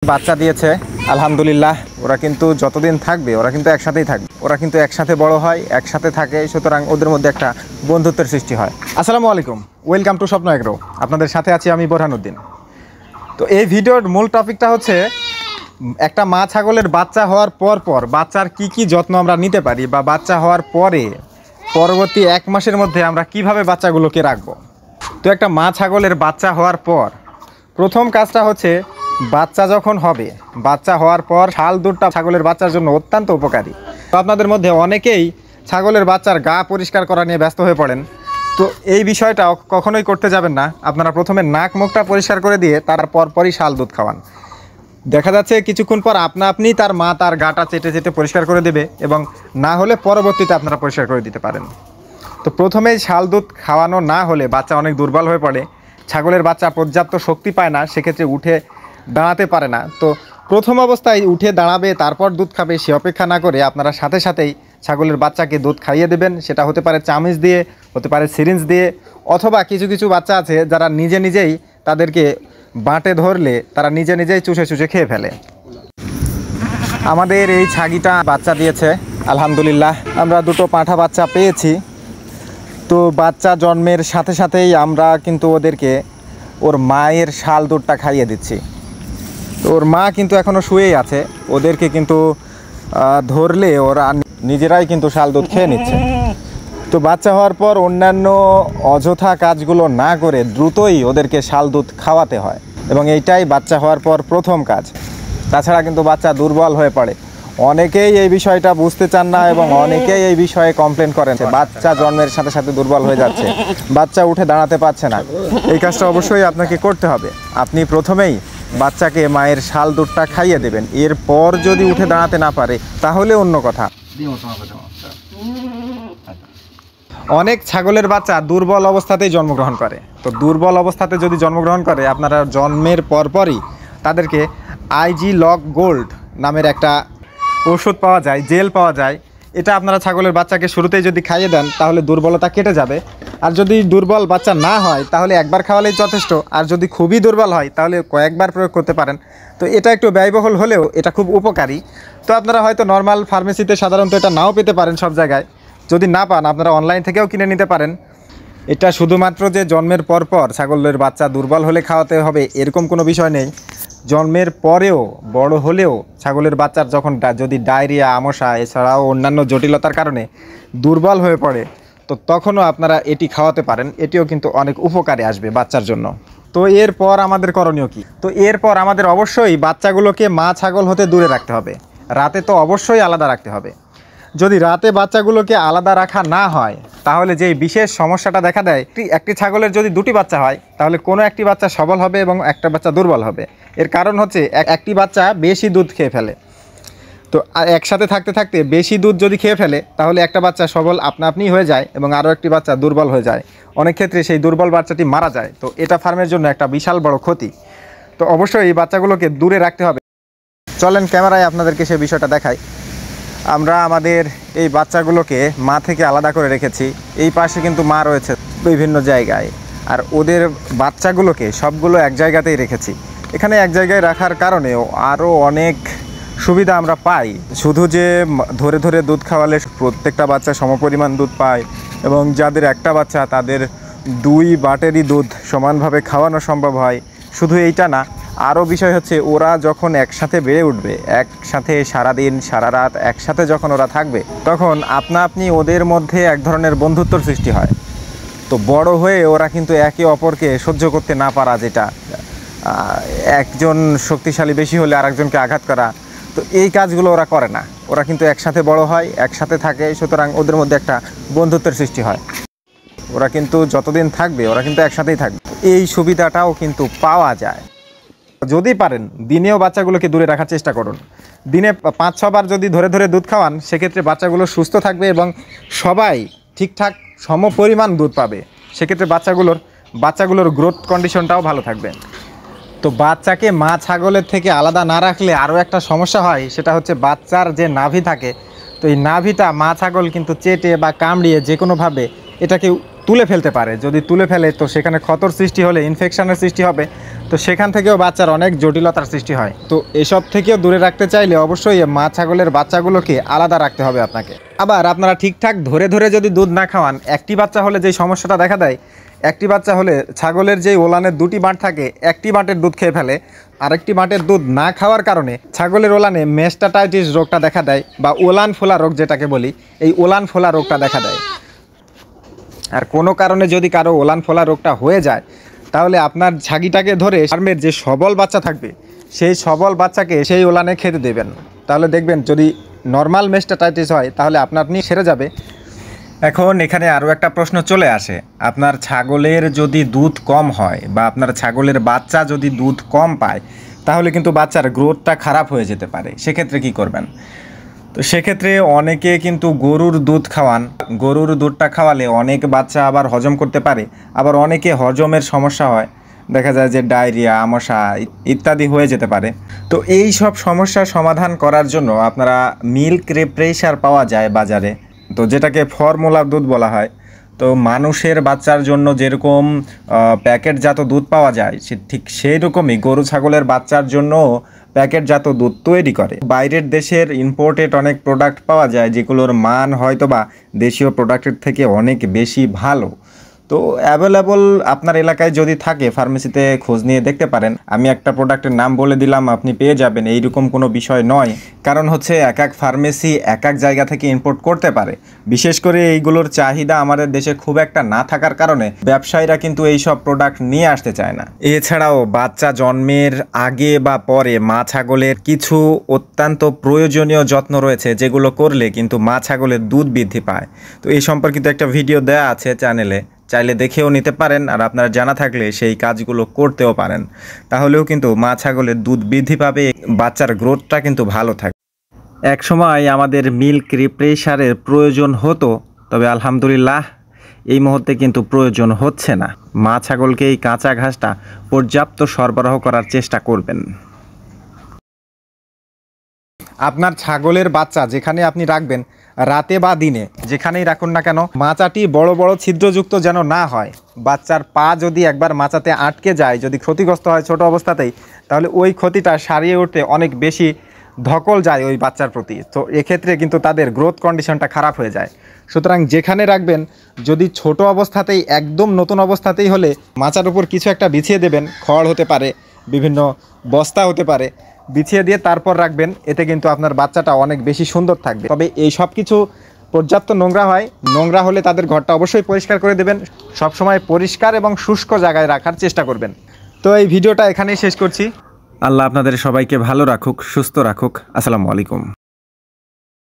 বাচ্চা দিয়েছে আলহামদুলিল্লাহ। ওরা কিন্তু যতদিন থাকবে ওরা কিন্তু একসাথেই থাকবে, ওরা কিন্তু একসাথে বড় হয়, একসাথে থাকে, সুতরাং ওদের মধ্যে একটা বন্ধুত্বের সৃষ্টি হয়। আসসালামু আলাইকুম, ওয়েলকাম টু স্বপ্ন এগ্রো। আপনাদের সাথে আছি আমি বোরহানুদ্দিন। তো এই ভিডিওর মূল টপিকটা হচ্ছে একটা মা ছাগলের বাচ্চা হওয়ার পর বাচ্চার কি যত্ন আমরা নিতে পারি, বা বাচ্চা হওয়ার পরে পরবর্তী 1 মাসের মধ্যে আমরা কিভাবে বাচ্চাগুলোকে রাখবো। তো একটা মা ছাগলের বাচ্চা হওয়ার পর প্রথম কাজটা হচ্ছে, বাচ্চা যখন হবে, বাচ্চা হওয়ার পর শাল দুধটা ছাগলের বাচ্চার জন্য অত্যন্ত উপকারী। তো আপনাদের মধ্যে অনেকেই ছাগলের বাচ্চার গা পরিষ্কার করা নিয়ে ব্যস্ত হয়ে পড়েন। তো এই বিষয়টা কখনোই করতে যাবেন না। আপনারা প্রথমে নাক মুখটা পরিষ্কার করে দিয়ে তারপরই শাল দুধ খাওয়ান। দেখা যাচ্ছে কিছুক্ষণ পর আপনি তার মা তার গাটা চেটে পরিষ্কার করে দেবে, এবং না হলে পরবর্তীতে আপনারা পরিষ্কার করে দিতে পারেন। তো প্রথমেই শাল দুধ খাওয়ানো না হলে বাচ্চা অনেক দুর্বল হয়ে পড়ে, ছাগলের বাচ্চা পর্যাপ্ত শক্তি পায় না, সেক্ষেত্রে উঠে দাঁড়াতে পারে না। তো প্রথম অবস্থায় উঠে দাঁড়াবে তারপর দুধ খাবে, সে অপেক্ষা না করে আপনারা সাথেই ছাগলের বাচ্চাকে দুধ খাইয়ে দেবেন। সেটা হতে পারে চামচ দিয়ে, হতে পারে সিরিঞ্জ দিয়ে, অথবা কিছু বাচ্চা আছে যারা নিজেই তাদেরকে বাঁটে ধরলে তারা নিজেই চুষে খেয়ে ফেলে। আমাদের এই ছাগিটা বাচ্চা দিয়েছে আলহামদুলিল্লাহ। আমরা 2টো পাঁঠা বাচ্চা পেয়েছি। তো বাচ্চা জন্মের সাথেই আমরা কিন্তু ওদেরকে ওর মায়ের শাল দুধটা খাইয়ে দিচ্ছি। তো ওর মা কিন্তু এখনও শুয়েই আছে, ওদেরকে কিন্তু ধরলে ওরা নিজেরাই কিন্তু শাল দুধ খেয়ে নিচ্ছে। তো বাচ্চা হওয়ার পর অন্যান্য অযথা কাজগুলো না করে দ্রুতই ওদেরকে শাল দুধ খাওয়াতে হয়, এবং এইটাই বাচ্চা হওয়ার পর প্রথম কাজ। তাছাড়া কিন্তু বাচ্চা দুর্বল হয়ে পড়ে। অনেকেই এই বিষয়টা বুঝতে চান না, এবং অনেকেই এই বিষয়ে কমপ্লেন করেন বাচ্চা জন্মের সাথে দুর্বল হয়ে যাচ্ছে, বাচ্চা উঠে দাঁড়াতে পারছে না। এই কাজটা অবশ্যই আপনাকে করতে হবে। আপনি প্রথমেই বাচ্চাকে মায়ের শাল দুধটা খাইয়ে দেবেন। এরপর যদি উঠে দাঁড়াতে না পারে তাহলে অন্য কথা। অনেক ছাগলের বাচ্চা দুর্বল অবস্থাতেই জন্মগ্রহণ করে। তো দুর্বল অবস্থাতে যদি জন্মগ্রহণ করে, আপনারা জন্মের পরই তাদেরকে আইজি লক গোল্ড নামের একটা ওষুধ পাওয়া যায়, জেল পাওয়া যায়। এটা আপনারা ছাগলের বাচ্চাকে শুরুতেই যদি খাইয়ে দেন তাহলে দুর্বলতা কেটে যাবে। আর যদি দুর্বল বাচ্চা না হয় তাহলে একবার খাওয়ালেই যথেষ্ট। আর যদি খুবই দুর্বল হয় তাহলে কয়েকবার প্রয়োগ করতে পারেন। তো এটা একটু ব্যয়বহুল হলেও এটা খুব উপকারী। তো আপনারা হয়তো নর্মাল ফার্মেসিতে সাধারণত এটা নাও পেতে পারেন সব জায়গায়। যদি না পান আপনারা অনলাইন থেকেও কিনে নিতে পারেন। এটা শুধুমাত্র যে জন্মের পর ছাগলের বাচ্চা দুর্বল হলে খাওয়াতে হবে এরকম কোনো বিষয় নেই। জন্মের পরেও বড় হলেও ছাগলের বাচ্চার যখন যদি ডায়রিয়া, আমশা এছাড়াও অন্যান্য জটিলতার কারণে দুর্বল হয়ে পড়ে, তো তখনও আপনারা এটি খাওয়াতে পারেন। এটিও কিন্তু অনেক উপকারে আসবে বাচ্চার জন্য। তো এরপর আমাদের করণীয় কী? তো এরপর আমাদের অবশ্যই বাচ্চাগুলোকে মা ছাগল হতে দূরে রাখতে হবে। রাতে তো অবশ্যই আলাদা রাখতে হবে। যদি রাতে বাচ্চাগুলোকে আলাদা রাখা না হয় তাহলে যেই বিশেষ সমস্যাটা দেখা দেয়, একটি ছাগলের যদি 2টি বাচ্চা হয় তাহলে কোনো একটি বাচ্চা সবল হবে এবং একটা বাচ্চা দুর্বল হবে। এর কারণ হচ্ছে একটি বাচ্চা বেশি দুধ খেয়ে ফেলে। তো একসাথে থাকতে বেশি দুধ যদি খেয়ে ফেলে তাহলে একটা বাচ্চা সবল আপনিই হয়ে যায় এবং আরও একটি বাচ্চা দুর্বল হয়ে যায়। অনেক ক্ষেত্রে সেই দুর্বল বাচ্চাটি মারা যায়। তো এটা ফার্মের জন্য একটা বিশাল বড় ক্ষতি। তো অবশ্যই এই বাচ্চাগুলোকে দূরে রাখতে হবে। চলেন ক্যামেরায় আপনাদেরকে সেই বিষয়টা দেখাই। আমরা আমাদের এই বাচ্চাগুলোকে মা থেকে আলাদা করে রেখেছি। এই পাশে কিন্তু মা রয়েছে বিভিন্ন জায়গায়, আর ওদের বাচ্চাগুলোকে সবগুলো এক জায়গাতেই রেখেছি। এখানে এক জায়গায় রাখার কারণেও আরও অনেক সুবিধা আমরা পাই। শুধু যে ধরে দুধ খাওয়ালে প্রত্যেকটা বাচ্চা সমপরিমাণ দুধ পায়, এবং যাদের একটা বাচ্চা তাদের 2 বাটেরই দুধ সমানভাবে খাওয়ানো সম্ভব হয়, শুধু এইটা না, আরও বিষয় হচ্ছে ওরা যখন একসাথে বেড়ে উঠবে, একসাথে সারাদিন সারা রাত একসাথে যখন ওরা থাকবে, তখন আপনি ওদের মধ্যে এক ধরনের বন্ধুত্বর সৃষ্টি হয়। তো বড় হয়ে ওরা কিন্তু একে অপরকে সহ্য করতে না পারা, যেটা একজন শক্তিশালী বেশি হলে আরেকজনকে আঘাত করা, তো এই কাজগুলো ওরা করে না। ওরা কিন্তু একসাথে বড় হয়, একসাথে থাকে, সুতরাং ওদের মধ্যে একটা বন্ধুত্বের সৃষ্টি হয়। ওরা কিন্তু যতদিন থাকবে ওরা কিন্তু একসাথেই থাকবে। এই সুবিধাটাও কিন্তু পাওয়া যায়। যদি পারেন দিনেও বাচ্চাগুলোকে দূরে রাখার চেষ্টা করুন। দিনে 5-6 বার যদি ধরে দুধ খাওয়ান, সেক্ষেত্রে বাচ্চাগুলো সুস্থ থাকবে এবং সবাই ঠিকঠাক সমপরিমাণ দুধ পাবে। সেক্ষেত্রে বাচ্চাগুলোর গ্রোথ কন্ডিশনটাও ভালো থাকবে। তো বাচ্চাকে মা ছাগলের থেকে আলাদা না রাখলে আরও একটা সমস্যা হয়, সেটা হচ্ছে বাচ্চার যে নাভি থাকে, তো এই নাভিটা মা ছাগল কিন্তু চেটে বা কামড়িয়ে যে কোনোভাবে এটাকে তুলে ফেলতে পারে। যদি তুলে ফেলে তো সেখানে ক্ষতর সৃষ্টি হলে ইনফেকশনের সৃষ্টি হবে, তো সেখান থেকেও বাচ্চার অনেক জটিলতার সৃষ্টি হয়। তো এসব থেকেও দূরে রাখতে চাইলে অবশ্যই মা ছাগলের বাচ্চাগুলোকে আলাদা রাখতে হবে আপনাকে। আবার আপনারা ঠিকঠাক ধরে ধরে যদি দুধ না খাওয়ান, একটি বাচ্চা হলে যেই সমস্যাটা দেখা দেয়, একটি বাচ্চা হলে ছাগলের যেই ওলানের দুটি বাঁট থাকে, একটি বাঁটের দুধ খেয়ে ফেলে, আরেকটি বাঁটের দুধ না খাওয়ার কারণে ছাগলের ওলানে মেস্টাটাইটিস রোগটা দেখা দেয়, বা ওলান ফোলা রোগ যেটাকে বলি, এই ওলান ফোলা রোগটা দেখা দেয়। আর কোনো কারণে যদি কারো ওলান ফোলা রোগটা হয়ে যায়, তাহলে আপনার ছাগিটাকে ধরে ফার্মের যে সবল বাচ্চা থাকবে, সেই সবল বাচ্চাকে সেই ওলানে খেতে দেবেন। তাহলে দেখবেন যদি নর্মাল মেস্টাটাইটিস হয় তাহলে আপনার নিয়ে সেরে যাবে। এখন এখানে আরও একটা প্রশ্ন চলে আসে, আপনার ছাগলের যদি দুধ কম হয় বা আপনার ছাগলের বাচ্চা যদি দুধ কম পায়, তাহলে কিন্তু বাচ্চার গ্রোথটা খারাপ হয়ে যেতে পারে। সেক্ষেত্রে কি করবেন? তো সেক্ষেত্রে অনেকে কিন্তু গরুর দুধ খাওয়ান। গরুর দুধটা খাওয়ালে অনেক বাচ্চা আবার হজম করতে পারে, আবার অনেকে হজমের সমস্যা হয়, দেখা যায় যে ডায়রিয়া, আমশা ইত্যাদি হয়ে যেতে পারে। তো এই সব সমস্যার সমাধান করার জন্য আপনারা মিল্ক রিপ্লেসার পাওয়া যায় বাজারে, তো যেটাকে ফর্মুলা দুধ বলা হয়। তো মানুষের বাচ্চার জন্য যেরকম প্যাকেটজাত দুধ পাওয়া যায়, ঠিক সেই রকমই গরু ছাগলের বাচ্চার জন্য প্যাকেটজাত দুধ তৈরি করে। বাইরের দেশের ইম্পোর্টেড অনেক প্রোডাক্ট পাওয়া যায়, যেগুলোর মান হয়তোবা দেশীয় প্রোডাক্টের থেকে অনেক বেশি ভালো। তো অ্যাভেলেবল আপনার এলাকায় যদি থাকে, ফার্মেসিতে খোঁজ নিয়ে দেখতে পারেন। আমি একটা প্রোডাক্টের নাম বলে দিলাম, আপনি পেয়ে যাবেন, এইরকম কোনো বিষয় নয়। কারণ হচ্ছে এক এক ফার্মেসি এক এক জায়গা থেকে ইম্পোর্ট করতে পারে। বিশেষ করে এইগুলোর চাহিদা আমাদের দেশে খুব একটা না থাকার কারণে ব্যবসায়ীরা কিন্তু এই সব প্রোডাক্ট নিয়ে আসতে চায় না। এছাড়াও বাচ্চা জন্মের আগে বা পরে মা ছাগলের কিছু অত্যন্ত প্রয়োজনীয় যত্ন রয়েছে, যেগুলো করলে কিন্তু মা ছাগলের দুধ বৃদ্ধি পায়। তো এই সম্পর্কিত একটা ভিডিও দেওয়া আছে চ্যানেলে, চাইলে দেখেও নিতে পারেন। আর আপনারা জানা থাকলে সেই কাজগুলো করতেও পারেন, তাহলেও কিন্তু মা ছাগলের দুধ বৃদ্ধি পাবে, বাচ্চার গ্রোথটা কিন্তু ভালো থাকে। এক সময় আমাদের মিল্ক রিপ্লেসারের প্রয়োজন হতো, তবে আলহামদুলিল্লাহ এই মুহূর্তে কিন্তু প্রয়োজন হচ্ছে না। মা ছাগলকে এই কাঁচা ঘাসটা পর্যাপ্ত সরবরাহ করার চেষ্টা করবেন। আপনার ছাগলের বাচ্চা যেখানে আপনি রাখবেন, রাতে বা দিনে যেখানেই রাখুন না কেন, মাচাটি বড় বড় ছিদ্রযুক্ত যেন না হয়। বাচ্চার পা যদি একবার মাচাতে আটকে যায়, যদি ক্ষতিগ্রস্ত হয় ছোট অবস্থাতেই, তাহলে ওই ক্ষতিটা সারিয়ে উঠতে অনেক বেশি ধকল যায় ওই বাচ্চার প্রতি। তো এক্ষেত্রে কিন্তু তাদের গ্রোথ কন্ডিশনটা খারাপ হয়ে যায়। সুতরাং যেখানে রাখবেন, যদি ছোট অবস্থাতেই, একদম নতুন অবস্থাতেই হলে মাচার উপর কিছু একটা বিছিয়ে দেবেন, খড় হতে পারে, বিভিন্ন বস্তা হতে পারে, বিছিয়ে দিয়ে তারপর রাখবেন। এতে কিন্তু আপনার বাচ্চাটা অনেক বেশি সুন্দর থাকবে। তবে এই সব কিছু পর্যাপ্ত নোংরা হয়, নোংরা হলে তাদের ঘরটা অবশ্যই পরিষ্কার করে দেবেন। সবসময় পরিষ্কার এবং শুষ্ক জায়গায় রাখার চেষ্টা করবেন। তো এই ভিডিওটা এখানেই শেষ করছি। আল্লাহ আপনাদের সবাইকে ভালো রাখুক, সুস্থ রাখুক। আসসালামু আলাইকুম।